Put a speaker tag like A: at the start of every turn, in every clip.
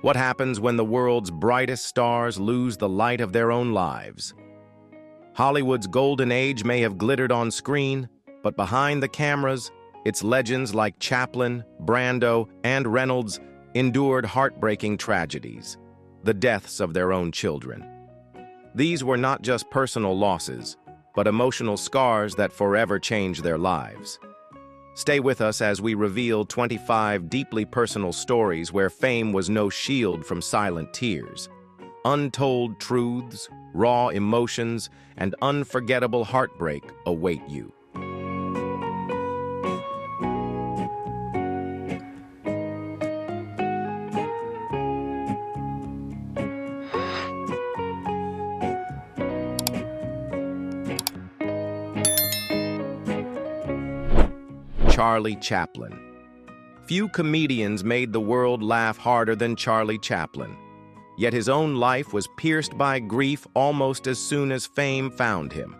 A: What happens when the world's brightest stars lose the light of their own lives? Hollywood's golden age may have glittered on screen, but behind the cameras, its legends like Chaplin, Brando, and Reynolds endured heartbreaking tragedies, the deaths of their own children. These were not just personal losses, but emotional scars that forever changed their lives. Stay with us as we reveal 25 deeply personal stories where fame was no shield from silent tears. Untold truths, raw emotions, and unforgettable heartbreak await you. Charlie Chaplin. Few comedians made the world laugh harder than Charlie Chaplin. Yet his own life was pierced by grief almost as soon as fame found him.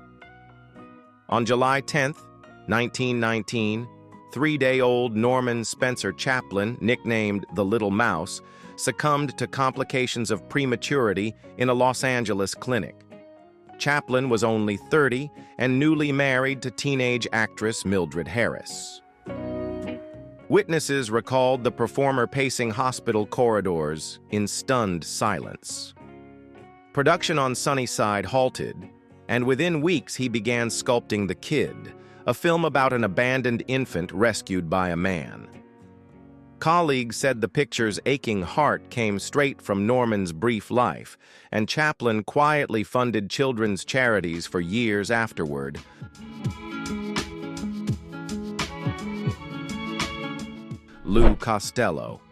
A: On July 10, 1919, three-day-old Norman Spencer Chaplin, nicknamed the Little Mouse, succumbed to complications of prematurity in a Los Angeles clinic. Chaplin was only 30 and newly married to teenage actress Mildred Harris. Witnesses recalled the performer pacing hospital corridors in stunned silence. Production on Sunnyside halted, and within weeks he began sculpting The Kid, a film about an abandoned infant rescued by a man. Colleagues said the picture's aching heart came straight from Norman's brief life, and Chaplin quietly funded children's charities for years afterward. Lou Costello.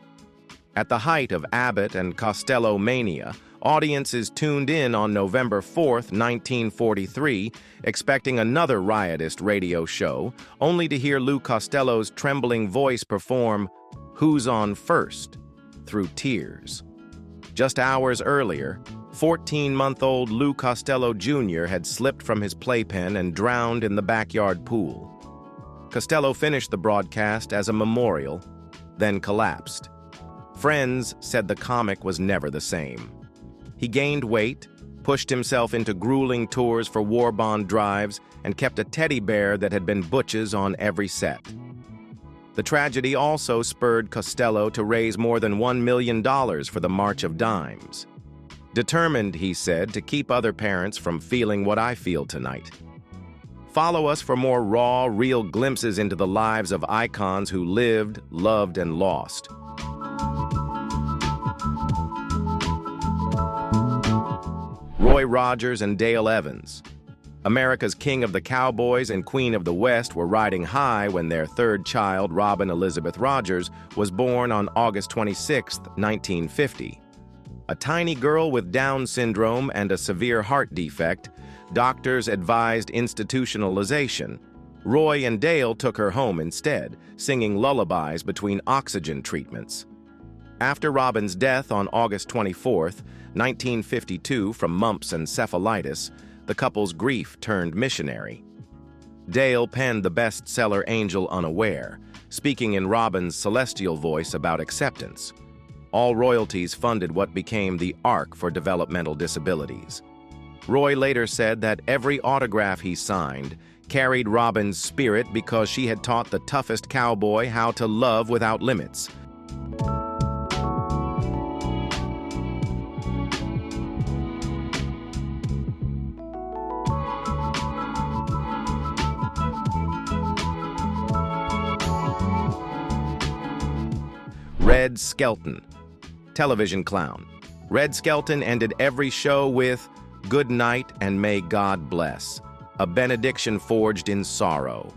A: At the height of Abbott and Costello mania, audiences tuned in on November 4, 1943, expecting another riotous radio show, only to hear Lou Costello's trembling voice perform "Who's On First" through tears. Just hours earlier, 14-month-old Lou Costello Jr. had slipped from his playpen and drowned in the backyard pool. Costello finished the broadcast as a memorial, then collapsed. Friends said the comic was never the same. He gained weight, pushed himself into grueling tours for war bond drives, and kept a teddy bear that had been Butch's on every set. The tragedy also spurred Costello to raise more than $1 million for the March of Dimes. Determined, he said, to keep other parents from feeling what I feel tonight. Follow us for more raw, real glimpses into the lives of icons who lived, loved, and lost. Roy Rogers and Dale Evans. America's King of the Cowboys and Queen of the West were riding high when their third child, Robin Elizabeth Rogers, was born on August 26, 1950. A tiny girl with Down syndrome and a severe heart defect, doctors advised institutionalization. Roy and Dale took her home instead, singing lullabies between oxygen treatments. After Robin's death on August 24, 1952, from mumps and encephalitis, the couple's grief turned missionary. Dale penned the bestseller Angel Unaware, speaking in Robin's celestial voice about acceptance. All royalties funded what became the Ark for Developmental Disabilities. Roy later said that every autograph he signed carried Robin's spirit because she had taught the toughest cowboy how to love without limits. Red Skelton. Television clown. Red Skelton ended every show with "Good night and may God bless," a benediction forged in sorrow.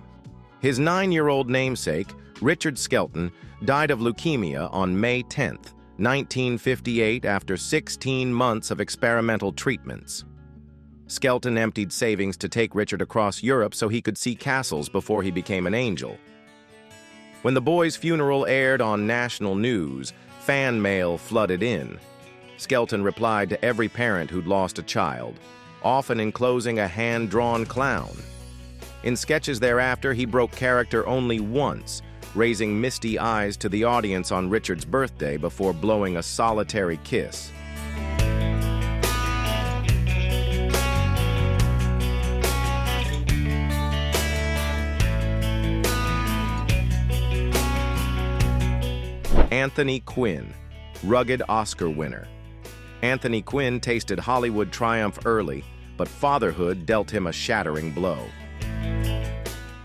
A: His 9-year-old namesake, Richard Skelton, died of leukemia on May 10, 1958, after 16 months of experimental treatments. Skelton emptied savings to take Richard across Europe so he could see castles before he became an angel. When the boy's funeral aired on national news, fan mail flooded in. Skelton replied to every parent who'd lost a child, often enclosing a hand-drawn clown. In sketches thereafter, he broke character only once, raising misty eyes to the audience on Richard's birthday before blowing a solitary kiss. Anthony Quinn, rugged Oscar winner. Anthony Quinn tasted Hollywood triumph early, but fatherhood dealt him a shattering blow.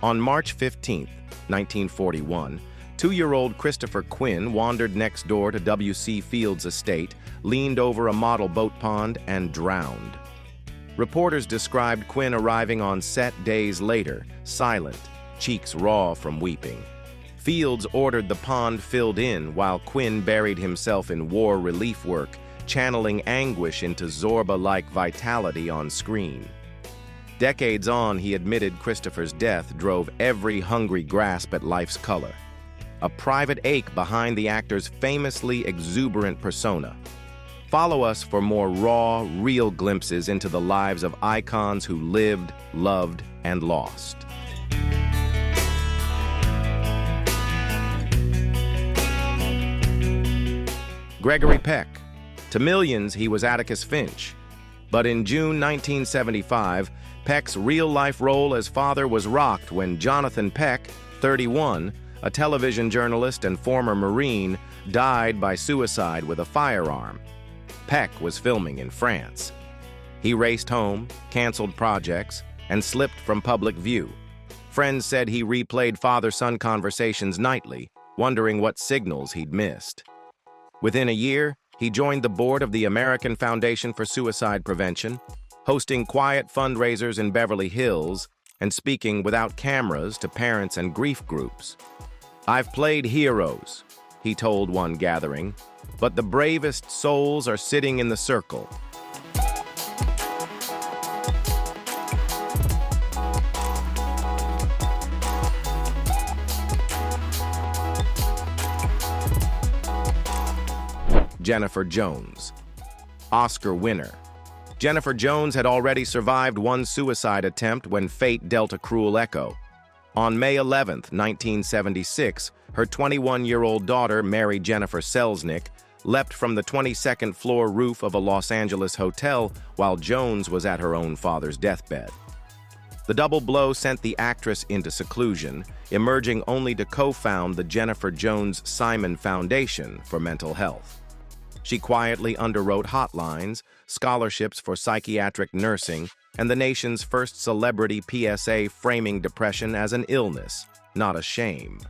A: On March 15, 1941, 2-year-old Christopher Quinn wandered next door to W.C. Fields' estate, leaned over a model boat pond, and drowned. Reporters described Quinn arriving on set days later, silent, cheeks raw from weeping. Fields ordered the pond filled in while Quinn buried himself in war relief work, channeling anguish into Zorba-like vitality on screen. Decades on, he admitted Christopher's death drove every hungry grasp at life's color, a private ache behind the actor's famously exuberant persona. Follow us for more raw, real glimpses into the lives of icons who lived, loved, and lost. Gregory Peck. To millions, he was Atticus Finch. But in June 1975, Peck's real-life role as father was rocked when Jonathan Peck, 31, a television journalist and former Marine, died by suicide with a firearm. Peck was filming in France. He raced home, canceled projects, and slipped from public view. Friends said he replayed father-son conversations nightly, wondering what signals he'd missed. Within a year, he joined the board of the American Foundation for Suicide Prevention, hosting quiet fundraisers in Beverly Hills and speaking without cameras to parents and grief groups. "I've played heroes," he told one gathering, "but the bravest souls are sitting in the circle." Jennifer Jones. Oscar winner. Jennifer Jones had already survived one suicide attempt when fate dealt a cruel echo. On May 11, 1976, her 21-year-old daughter, Mary Jennifer Selznick, leapt from the 22nd floor roof of a Los Angeles hotel while Jones was at her own father's deathbed. The double blow sent the actress into seclusion, emerging only to co-found the Jennifer Jones Simon Foundation for Mental Health. She quietly underwrote hotlines, scholarships for psychiatric nursing, and the nation's first celebrity PSA framing depression as an illness, not a shame.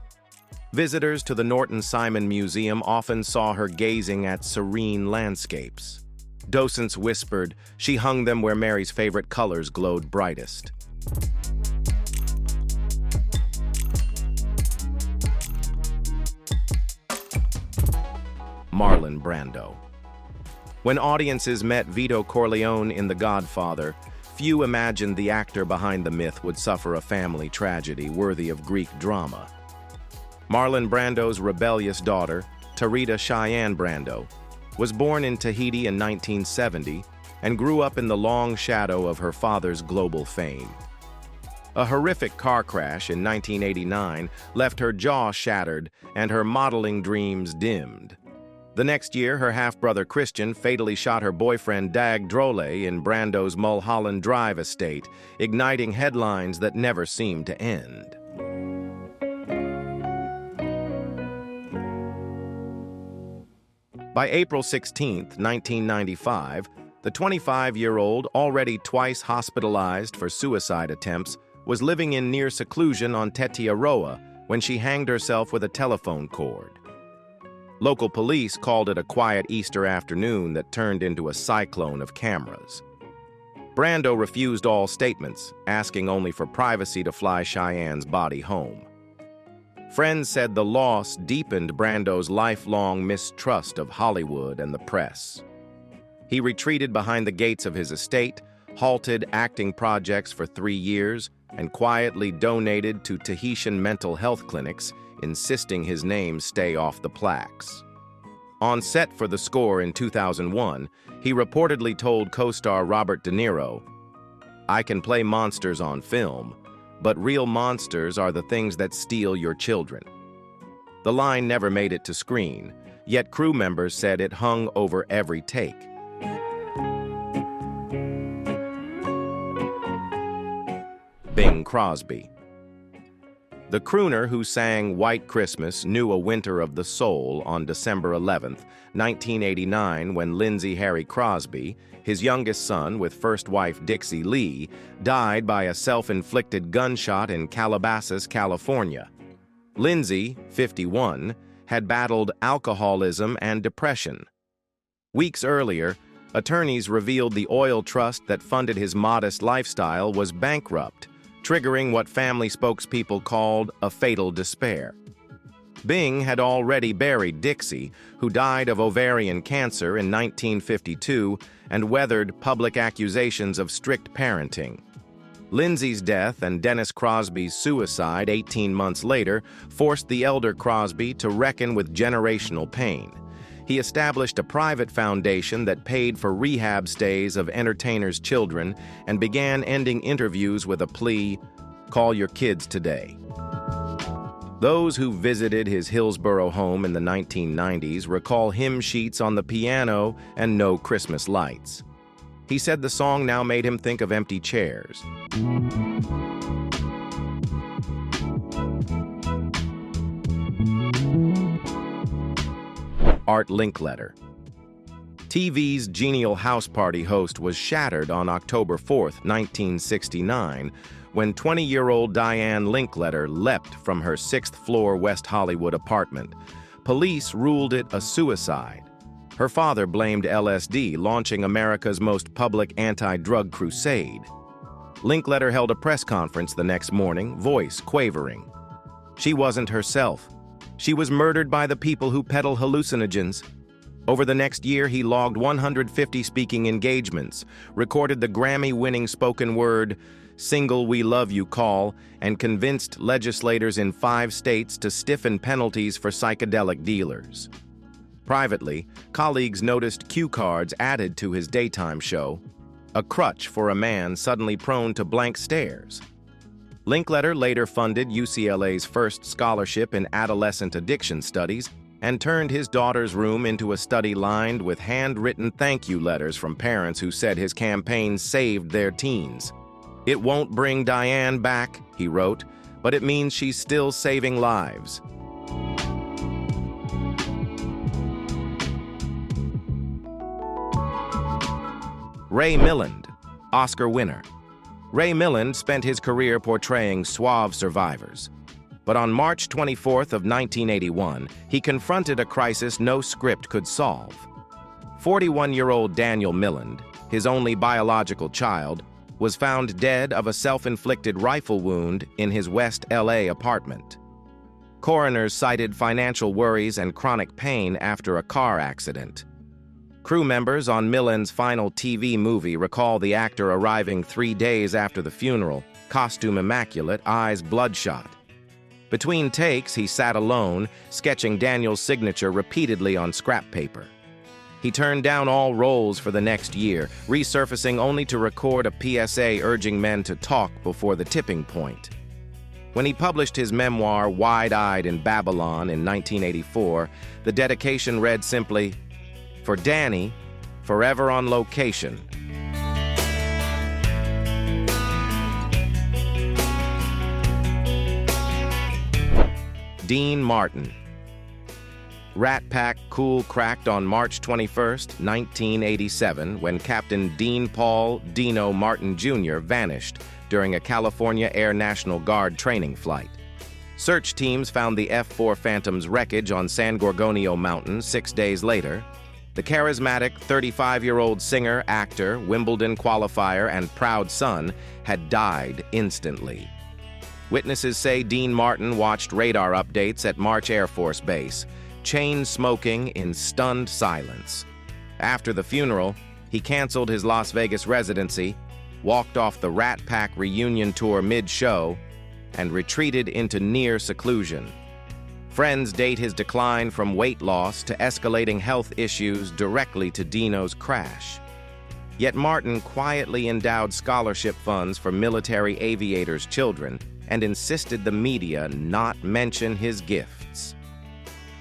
A: Visitors to the Norton Simon Museum often saw her gazing at serene landscapes. Docents whispered she hung them where Mary's favorite colors glowed brightest. Marlon Brando. When audiences met Vito Corleone in The Godfather, few imagined the actor behind the myth would suffer a family tragedy worthy of Greek drama. Marlon Brando's rebellious daughter, Tarita Cheyenne Brando, was born in Tahiti in 1970 and grew up in the long shadow of her father's global fame. A horrific car crash in 1989 left her jaw shattered and her modeling dreams dimmed. The next year, her half-brother Christian fatally shot her boyfriend Dag Drolle in Brando's Mulholland Drive estate, igniting headlines that never seemed to end. By April 16, 1995, the 25-year-old, already twice hospitalized for suicide attempts, was living in near seclusion on Tetiaroa when she hanged herself with a telephone cord. Local police called it a quiet Easter afternoon that turned into a cyclone of cameras. Brando refused all statements, asking only for privacy to fly Cheyenne's body home. Friends said the loss deepened Brando's lifelong mistrust of Hollywood and the press. He retreated behind the gates of his estate, halted acting projects for 3 years, and quietly donated to Tahitian mental health clinics, insisting his name stay off the plaques. On set for The Score in 2001, he reportedly told co-star Robert De Niro, "I can play monsters on film, but real monsters are the things that steal your children." The line never made it to screen, yet crew members said it hung over every take. Bing Crosby. The crooner who sang White Christmas knew a winter of the soul on December 11, 1989, when Lindsay Harry Crosby, his youngest son with first wife Dixie Lee, died by a self-inflicted gunshot in Calabasas, California. Lindsay, 51, had battled alcoholism and depression. Weeks earlier, attorneys revealed the oil trust that funded his modest lifestyle was bankrupt, triggering what family spokespeople called a fatal despair. Bing had already buried Dixie, who died of ovarian cancer in 1952 and weathered public accusations of strict parenting. Lindsay's death and Dennis Crosby's suicide 18 months later forced the elder Crosby to reckon with generational pain. He established a private foundation that paid for rehab stays of entertainers' children and began ending interviews with a plea, "Call your kids today." Those who visited his Hillsborough home in the 1990s recall hymn sheets on the piano and no Christmas lights. He said the song now made him think of empty chairs. Art Linkletter. TV's genial house party host was shattered on October 4, 1969, when 20-year-old Diane Linkletter leapt from her 6th-floor West Hollywood apartment. Police ruled it a suicide. Her father blamed LSD, launching America's most public anti-drug crusade. Linkletter held a press conference the next morning, voice quavering. She wasn't herself. She was murdered by the people who peddle hallucinogens. Over the next year, he logged 150 speaking engagements, recorded the Grammy-winning spoken word "Single We Love You" call, and convinced legislators in 5 states to stiffen penalties for psychedelic dealers. Privately, colleagues noticed cue cards added to his daytime show, a crutch for a man suddenly prone to blank stares. Linkletter later funded UCLA's first scholarship in adolescent addiction studies and turned his daughter's room into a study lined with handwritten thank you letters from parents who said his campaign saved their teens. "It won't bring Diane back," he wrote, "but it means she's still saving lives." Ray Milland, Oscar winner. Ray Milland spent his career portraying suave survivors. But on March 24th of 1981, he confronted a crisis no script could solve. 41-year-old Daniel Milland, his only biological child, was found dead of a self-inflicted rifle wound in his West LA apartment. Coroners cited financial worries and chronic pain after a car accident. Crew members on Milland's final TV movie recall the actor arriving 3 days after the funeral, costume immaculate, eyes bloodshot. Between takes, he sat alone, sketching Daniel's signature repeatedly on scrap paper. He turned down all roles for the next year, resurfacing only to record a PSA urging men to talk before the tipping point. When he published his memoir, Wide-Eyed in Babylon, in 1984, the dedication read simply, "For Danny, forever on location." Dean Martin. Rat Pack cool cracked on March 21, 1987, when Captain Dean Paul Dino Martin Jr. vanished during a California Air National Guard training flight. Search teams found the F-4 Phantom's wreckage on San Gorgonio Mountain 6 days later. The charismatic 35-year-old singer, actor, Wimbledon qualifier, and proud son had died instantly. Witnesses say Dean Martin watched radar updates at March Air Force Base, chain smoking in stunned silence. After the funeral, he canceled his Las Vegas residency, walked off the Rat Pack reunion tour mid-show, and retreated into near seclusion. Friends date his decline from weight loss to escalating health issues directly to Dino's crash. Yet Martin quietly endowed scholarship funds for military aviators' children and insisted the media not mention his gifts.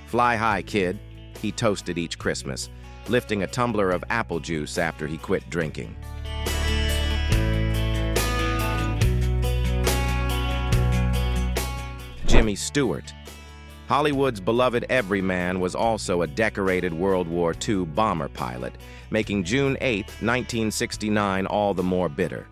A: "Fly high, kid," he toasted each Christmas, lifting a tumbler of apple juice after he quit drinking. Jimmy Stewart. Hollywood's beloved everyman was also a decorated World War II bomber pilot, making June 8, 1969 all the more bitter.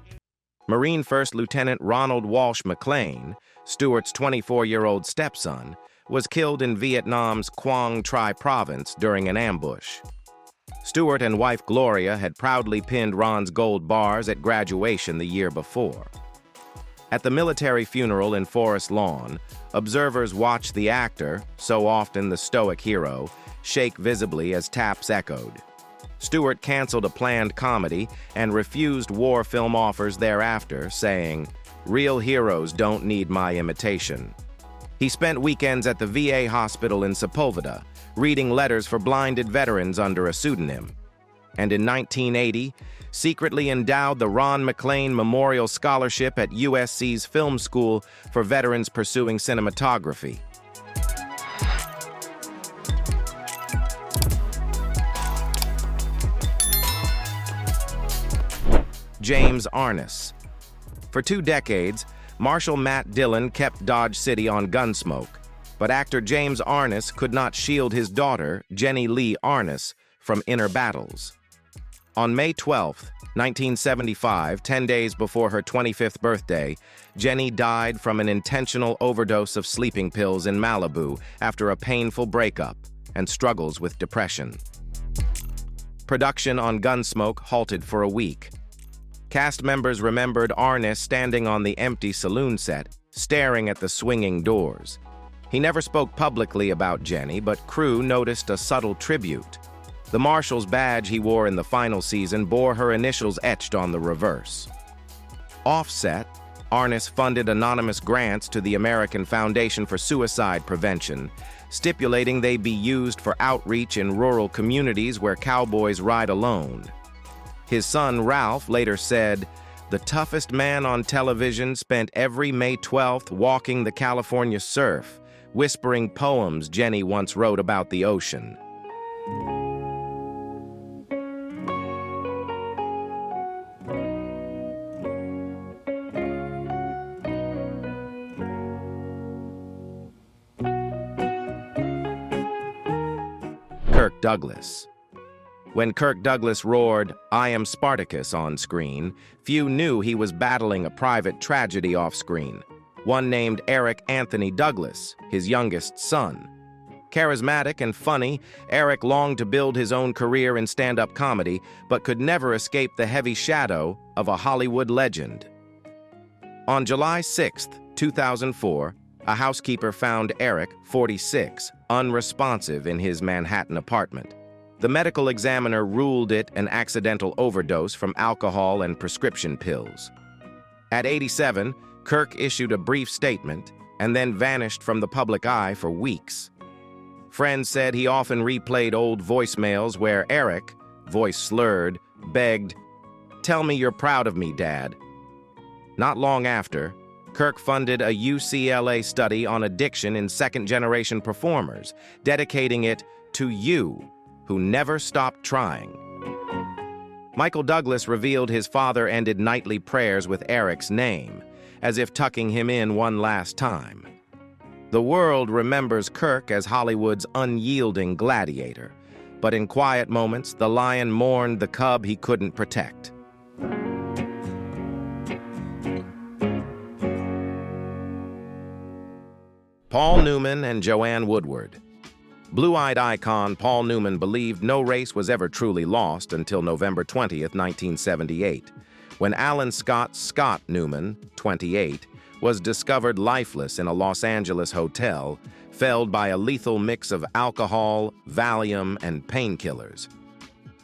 A: Marine First Lieutenant Ronald Walsh McLean, Stewart's 24-year-old stepson, was killed in Vietnam's Quang Tri province during an ambush. Stewart and wife Gloria had proudly pinned Ron's gold bars at graduation the year before. At the military funeral in Forest Lawn, observers watched the actor, so often the stoic hero, shake visibly as taps echoed. Stewart canceled a planned comedy and refused war film offers thereafter, saying, "Real heroes don't need my imitation." He spent weekends at the VA hospital in Sepulveda, reading letters for blinded veterans under a pseudonym. And in 1980, secretly endowed the Ron McLean Memorial Scholarship at USC's Film School for veterans pursuing cinematography. James Arness. For 2 decades, Marshal Matt Dillon kept Dodge City on Gunsmoke, but actor James Arness could not shield his daughter, Jenny Lee Arness, from inner battles. On May 12, 1975, 10 days before her 25th birthday, Jenny died from an intentional overdose of sleeping pills in Malibu after a painful breakup and struggles with depression. Production on Gunsmoke halted for a week. Cast members remembered Arness standing on the empty saloon set, staring at the swinging doors. He never spoke publicly about Jenny, but crew noticed a subtle tribute. The Marshal's badge he wore in the final season bore her initials etched on the reverse. Offset, Arness funded anonymous grants to the American Foundation for Suicide Prevention, stipulating they be used for outreach in rural communities where cowboys ride alone. His son Ralph later said, "The toughest man on television spent every May 12th walking the California surf, whispering poems Jenny once wrote about the ocean." Kirk Douglas. When Kirk Douglas roared, "I am Spartacus" on screen, few knew he was battling a private tragedy off-screen, one named Eric Anthony Douglas, his youngest son. Charismatic and funny, Eric longed to build his own career in stand-up comedy, but could never escape the heavy shadow of a Hollywood legend. On July 6, 2004, a housekeeper found Eric, 46, unresponsive in his Manhattan apartment. The medical examiner ruled it an accidental overdose from alcohol and prescription pills. At 87, Kirk issued a brief statement and then vanished from the public eye for weeks. Friends said he often replayed old voicemails where Eric, voice slurred, begged, "Tell me you're proud of me, Dad." Not long after, Kirk funded a UCLA study on addiction in second-generation performers, dedicating it to you, who never stopped trying. Michael Douglas revealed his father ended nightly prayers with Eric's name, as if tucking him in one last time. The world remembers Kirk as Hollywood's unyielding gladiator, but in quiet moments, the lion mourned the cub he couldn't protect. Paul Newman and Joanne Woodward. Blue-eyed icon Paul Newman believed no race was ever truly lost until November 20, 1978, when Alan Scott Newman, 28, was discovered lifeless in a Los Angeles hotel, felled by a lethal mix of alcohol, Valium, and painkillers.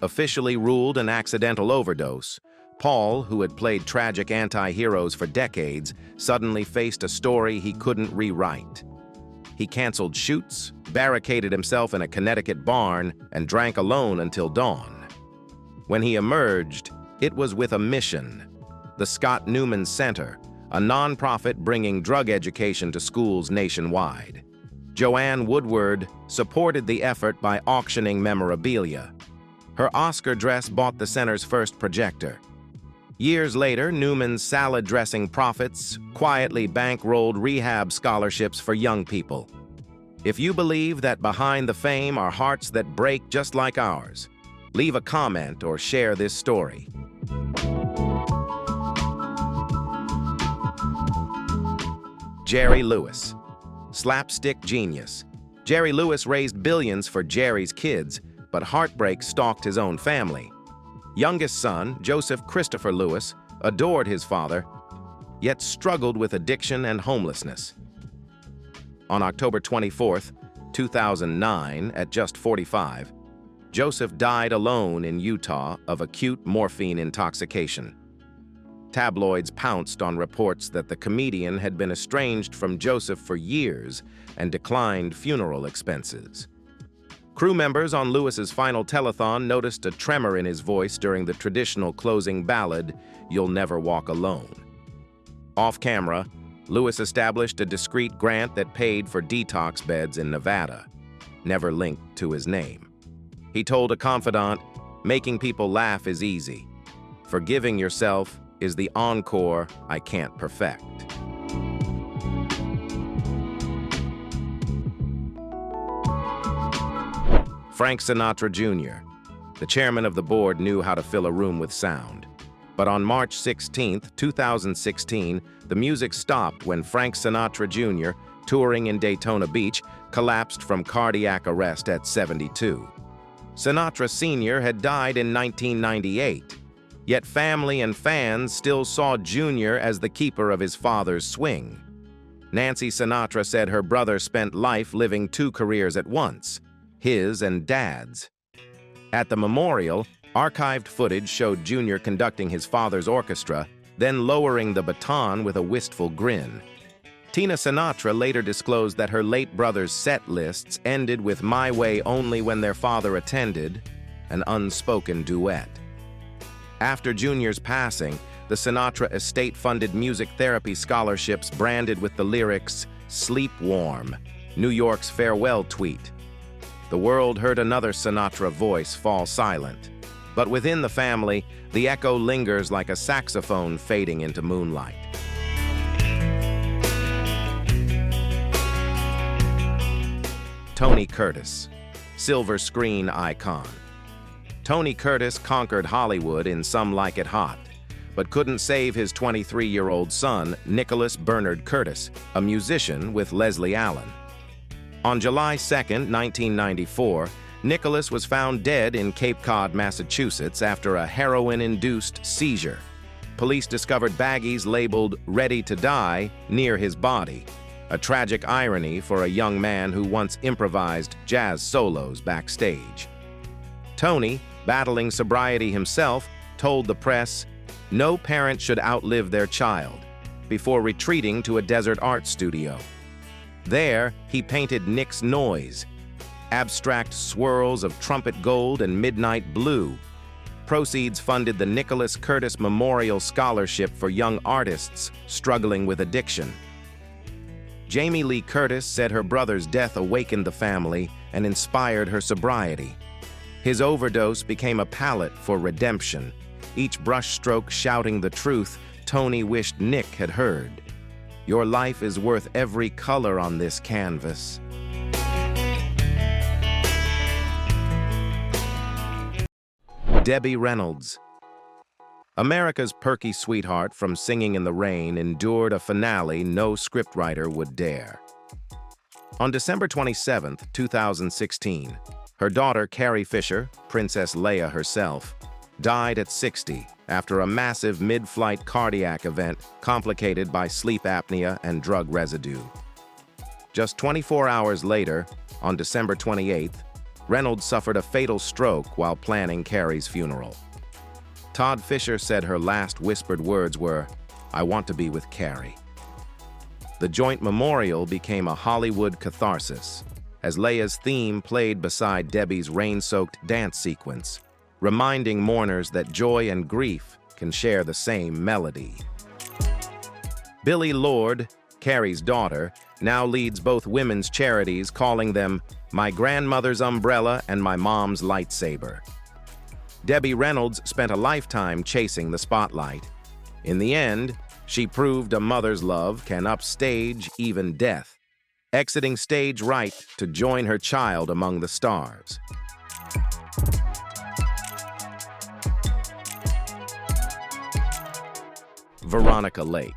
A: Officially ruled an accidental overdose, Paul, who had played tragic anti-heroes for decades, suddenly faced a story he couldn't rewrite. He canceled shoots, barricaded himself in a Connecticut barn, and drank alone until dawn. When he emerged, it was with a mission: the Scott Newman Center, a nonprofit bringing drug education to schools nationwide. Joanne Woodward supported the effort by auctioning memorabilia. Her Oscar dress bought the center's first projector. Years later, Newman's salad dressing profits quietly bankrolled rehab scholarships for young people. If you believe that behind the fame are hearts that break just like ours, leave a comment or share this story. Jerry Lewis, slapstick genius. Jerry Lewis raised billions for Jerry's kids, but heartbreak stalked his own family. Youngest son, Joseph Christopher Lewis, adored his father, yet struggled with addiction and homelessness. On October 24, 2009, at just 45, Joseph died alone in Utah of acute morphine intoxication. Tabloids pounced on reports that the comedian had been estranged from Joseph for years and declined funeral expenses. Crew members on Lewis's final telethon noticed a tremor in his voice during the traditional closing ballad, "You'll Never Walk Alone." Off-camera, Lewis established a discreet grant that paid for detox beds in Nevada, never linked to his name. He told a confidant, "Making people laugh is easy. Forgiving yourself is the encore I can't perfect." Frank Sinatra Jr. The chairman of the board knew how to fill a room with sound. But on March 16, 2016, the music stopped when Frank Sinatra Jr., touring in Daytona Beach, collapsed from cardiac arrest at 72. Sinatra Sr. had died in 1998, yet family and fans still saw Jr. as the keeper of his father's swing. Nancy Sinatra said her brother spent life living two careers at once, his and Dad's. At the memorial, archived footage showed Jr. conducting his father's orchestra, then lowering the baton with a wistful grin. Tina Sinatra later disclosed that her late brother's set lists ended with "My Way Only When Their Father Attended," an unspoken duet. After Jr.'s passing, the Sinatra estate funded music therapy scholarships branded with the lyrics, "Sleep Warm," New York's farewell tweet. The world heard another Sinatra voice fall silent. But within the family, the echo lingers like a saxophone fading into moonlight. Tony Curtis, silver screen icon. Tony Curtis conquered Hollywood in Some Like It Hot, but couldn't save his 23-year-old son, Nicholas Bernard Curtis, a musician with Leslie Allen. On July 2, 1994, Nicholas was found dead in Cape Cod, Massachusetts after a heroin-induced seizure. Police discovered baggies labeled "Ready to Die" near his body, a tragic irony for a young man who once improvised jazz solos backstage. Tony, battling sobriety himself, told the press, "No parent should outlive their child," before retreating to a desert art studio. There, he painted Nick's Noise, abstract swirls of trumpet gold and midnight blue. Proceeds funded the Nicholas Curtis Memorial Scholarship for young artists struggling with addiction. Jamie Lee Curtis said her brother's death awakened the family and inspired her sobriety. His overdose became a palette for redemption, each brushstroke shouting the truth Tony wished Nick had heard. Your life is worth every color on this canvas. Debbie Reynolds. America's perky sweetheart from Singing in the Rain endured a finale no scriptwriter would dare. On December 27, 2016, her daughter Carrie Fisher, Princess Leia herself, died at 60 after a massive mid-flight cardiac event complicated by sleep apnea and drug residue. Just 24 hours later, on December 28th, Reynolds suffered a fatal stroke while planning Carrie's funeral. Todd Fisher said her last whispered words were, "I want to be with Carrie." The joint memorial became a Hollywood catharsis, as Leia's theme played beside Debbie's rain-soaked dance sequence, reminding mourners that joy and grief can share the same melody. Billie Lourd, Carrie's daughter, now leads both women's charities, calling them My Grandmother's Umbrella and My Mom's Lightsaber. Debbie Reynolds spent a lifetime chasing the spotlight. In the end, she proved a mother's love can upstage even death, exiting stage right to join her child among the stars. Veronica Lake.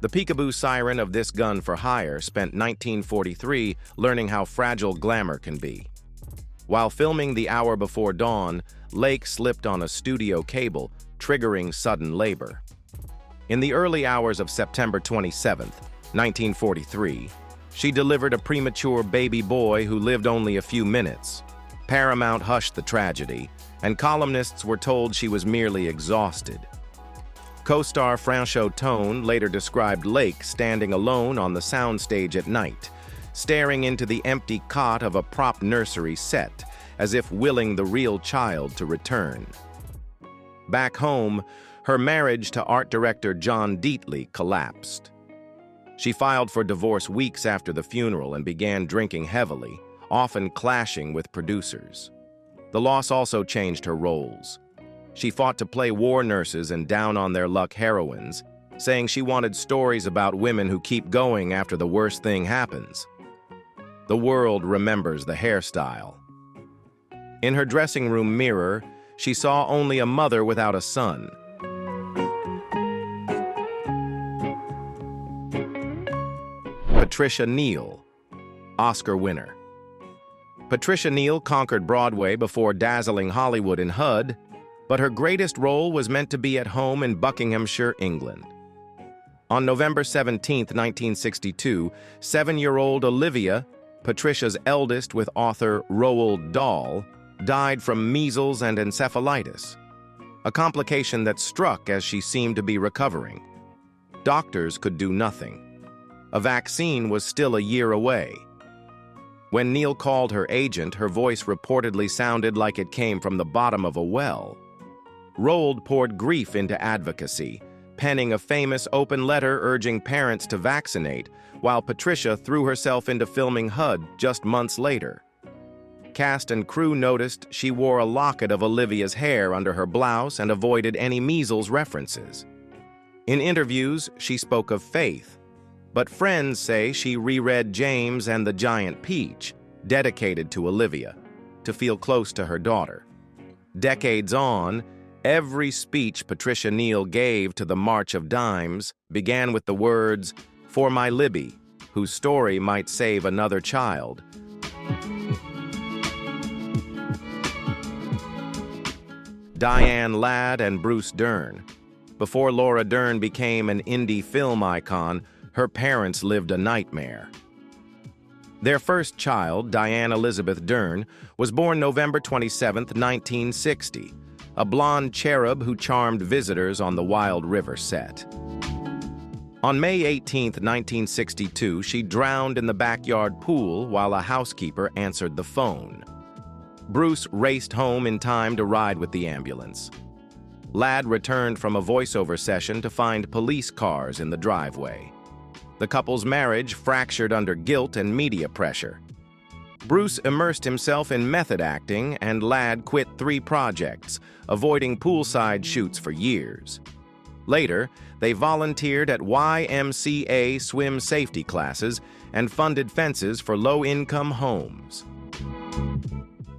A: The peekaboo siren of This Gun for Hire spent 1943 learning how fragile glamour can be. While filming The Hour Before Dawn, Lake slipped on a studio cable, triggering sudden labor. In the early hours of September 27, 1943, she delivered a premature baby boy who lived only a few minutes. Paramount hushed the tragedy, and columnists were told she was merely exhausted. Co-star Franchot Tone later described Lake standing alone on the soundstage at night, staring into the empty cot of a prop nursery set, as if willing the real child to return. Back home, her marriage to art director John Dietly collapsed. She filed for divorce weeks after the funeral and began drinking heavily, often clashing with producers. The loss also changed her roles. She fought to play war nurses and down-on-their-luck heroines, saying she wanted stories about women who keep going after the worst thing happens. The world remembers the hairstyle. In her dressing room mirror, she saw only a mother without a son. Patricia Neal, Oscar winner. Patricia Neal conquered Broadway before dazzling Hollywood in HUD, but her greatest role was meant to be at home in Buckinghamshire, England. On November 17, 1962, 7-year-old Olivia, Patricia's eldest with author Roald Dahl, died from measles and encephalitis, a complication that struck as she seemed to be recovering. Doctors could do nothing. A vaccine was still a year away. When Neal called her agent, her voice reportedly sounded like it came from the bottom of a well. Roald poured grief into advocacy, penning a famous open letter urging parents to vaccinate, while Patricia threw herself into filming HUD just months later. Cast and crew noticed she wore a locket of Olivia's hair under her blouse and avoided any measles references. In interviews, she spoke of faith, but friends say she reread James and the Giant Peach, dedicated to Olivia, to feel close to her daughter. Decades on, every speech Patricia Neal gave to the March of Dimes began with the words, "For my Libby, whose story might save another child." Diane Ladd and Bruce Dern. Before Laura Dern became an indie film icon, her parents lived a nightmare. Their first child, Diane Elizabeth Dern, was born November 27, 1960, a blonde cherub who charmed visitors on the Wild River set. On May 18, 1962, she drowned in the backyard pool while a housekeeper answered the phone. Bruce raced home in time to ride with the ambulance. Ladd returned from a voiceover session to find police cars in the driveway. The couple's marriage fractured under guilt and media pressure. Bruce immersed himself in method acting, and Ladd quit 3 projects, avoiding poolside shoots for years. Later, they volunteered at YMCA swim safety classes and funded fences for low-income homes.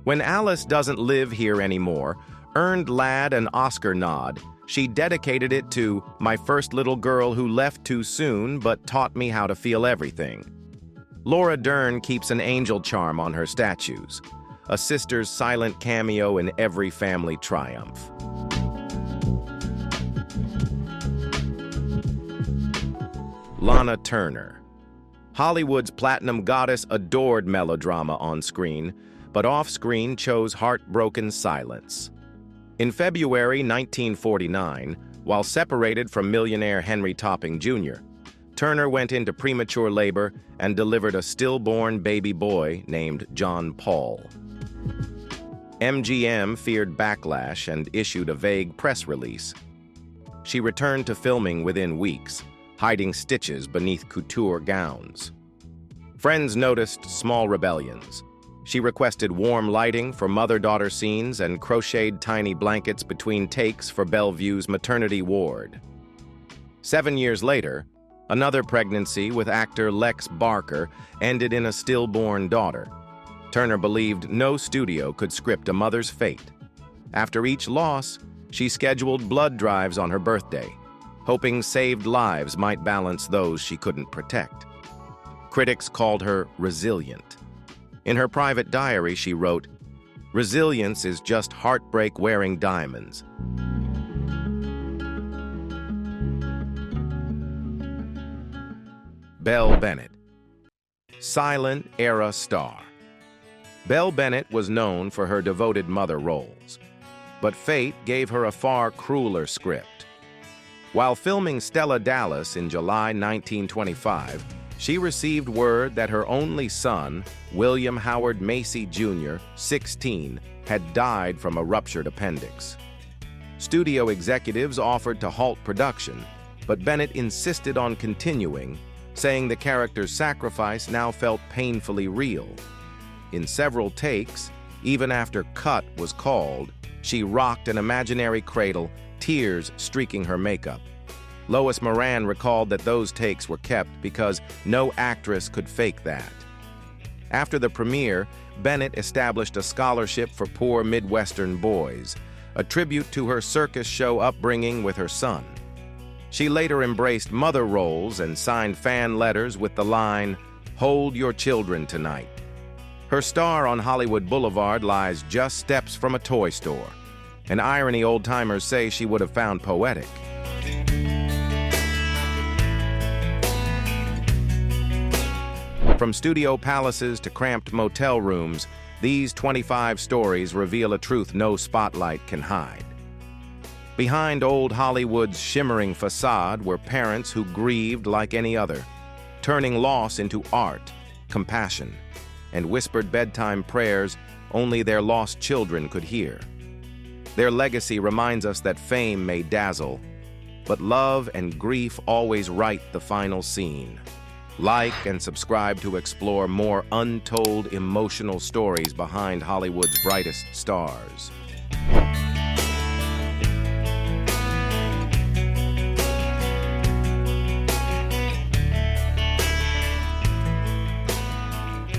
A: When Alice Doesn't Live Here Anymore earned Ladd an Oscar nod, she dedicated it to "My first little girl who left too soon but taught me how to feel everything." Laura Dern keeps an angel charm on her statues, a sister's silent cameo in every family triumph. Lana Turner. Hollywood's platinum goddess adored melodrama on screen, but off-screen chose heartbroken silence. In February 1949, while separated from millionaire Henry Topping Jr., Turner went into premature labor and delivered a stillborn baby boy named John Paul. MGM feared backlash and issued a vague press release. She returned to filming within weeks, hiding stitches beneath couture gowns. Friends noticed small rebellions. She requested warm lighting for mother-daughter scenes and crocheted tiny blankets between takes for Bellevue's maternity ward. 7 years later, another pregnancy with actor Lex Barker ended in a stillborn daughter. Turner believed no studio could script a mother's fate. After each loss, she scheduled blood drives on her birthday, hoping saved lives might balance those she couldn't protect. Critics called her resilient. In her private diary, she wrote, "Resilience is just heartbreak wearing diamonds." Belle Bennett. Silent era star. Belle Bennett was known for her devoted mother roles, but fate gave her a far crueler script. While filming Stella Dallas in July 1925, she received word that her only son, William Howard Macy Jr., 16, had died from a ruptured appendix. Studio executives offered to halt production, but Bennett insisted on continuing, saying the character's sacrifice now felt painfully real. In several takes, even after cut was called, she rocked an imaginary cradle, tears streaking her makeup. Lois Moran recalled that those takes were kept because no actress could fake that. After the premiere, Bennett established a scholarship for poor Midwestern boys, a tribute to her circus show upbringing with her son. She later embraced mother roles and signed fan letters with the line, "Hold your children tonight." Her star on Hollywood Boulevard lies just steps from a toy store, an irony old-timers say she would have found poetic. From studio palaces to cramped motel rooms, these 25 stories reveal a truth no spotlight can hide. Behind old Hollywood's shimmering facade were parents who grieved like any other, turning loss into art, compassion, and whispered bedtime prayers only their lost children could hear. Their legacy reminds us that fame may dazzle, but love and grief always write the final scene. Like and subscribe to explore more untold emotional stories behind Hollywood's brightest stars.